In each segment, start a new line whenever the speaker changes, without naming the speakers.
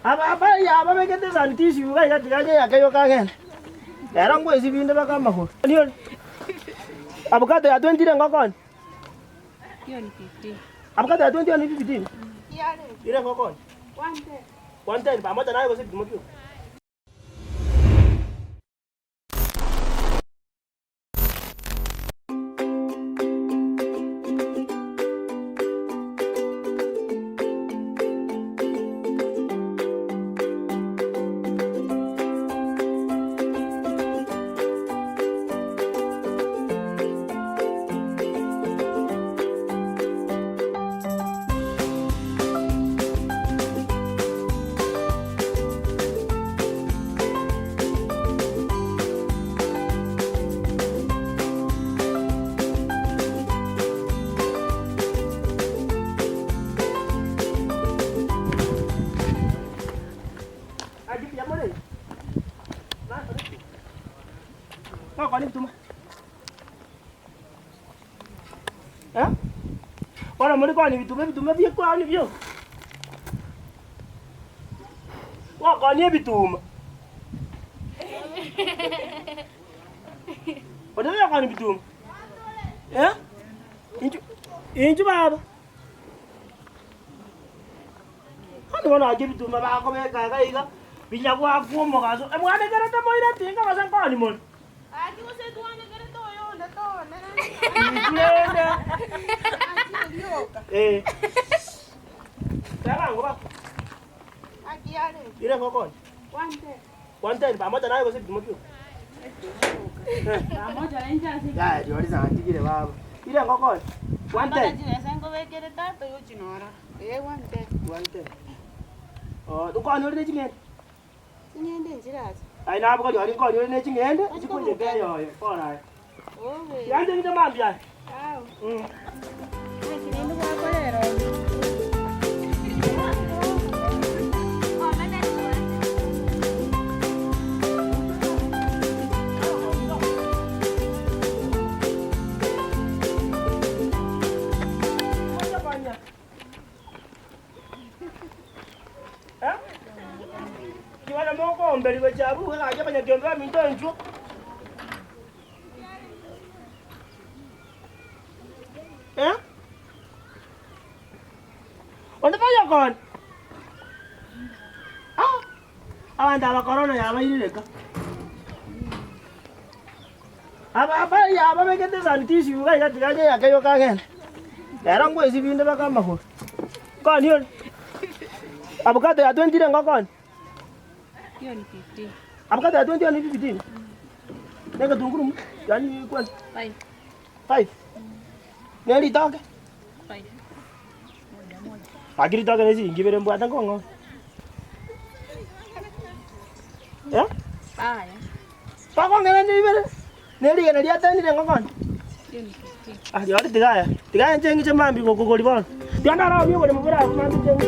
Aba ya aba begete sanitisi uga igatige yakayo kagen. Era ngwezi binde bakamba ko. Niyo. Abukate ya 20 rengo kon.
Hiyo ni 50.
Abukate ya 20 ni 15.
Yale.
Ile ngokon.
110.
110 pamoja nayo kwa sababu mtu. Kwa nini mtuma? Wana mwani kwa nini vituma vya kwa nini vyo? Kwa nini vituma? Wadada kwa nini vituma? Inju baba. Hadi wana aje vituma bako meka kaiga. Binya kwa kuomo kaso. Mwana karata moira tinga basa kwa nini mo?
Aquí você duane kere to yo na to
na. Tara ngoba.
Aquí yale.
Ile ngokon. 110 pamoja nayo kwa sababu mtu.
Pamoja na nje asi.
Ya, ndio sanitiki baba. Ile ngokon. 110.
Jina sango bekere tato yo chinora. 110.
Oh, duka ni ole chingene.
Chingende njirazi.
Ai na bako yori ko yori ne chingende. Chikunje ke yo. Ora.
Okay.
Yande ni mambia.
Au.
Mm.
Kwa kolero.
Kiwana moko mbeli kwa chabu kaja banya kiomba minto nchu. Onda paya kon. Awanda la corona ya ba ileka. Aba ya aba begete sanitisi uga igatige yakayo kagen. Era ngwezi binde bakamba ko. Kon hiyo. Abukate ya 20 rengo kon.
Hiyo ni 50.
Abukate ya 20 ni 15. Nega tunguru yani kwa
5.
5. Neli toke.
5.
Agiri toke nesi ngibere mbwata ngongo.
Baya.
Pako ngene ni bere. Neli ngene dia tani rengo kon.
Hiyo ni 50.
Yori tigaya. Tigaya njengi chamambi ko kokoli bon. Tianda rawo biyo ko mbura mambi njengi.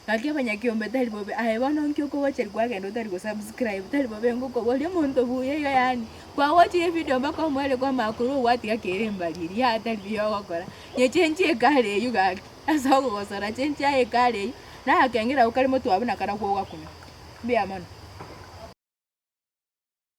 Kaki abanyakiombe tari bobe ahewana nkyo ko wache kwa kendo tari ko subscribe tari bobe ngoko boli muntu buye yo yani kwa wache video mbako mwele kwa makuru wati yakere mbaliri ya tari biyo gokora nye chenje kale yuga asago gosora chenje ya kale na akengera ukari mutu abuna kana kwa wakuna bia mano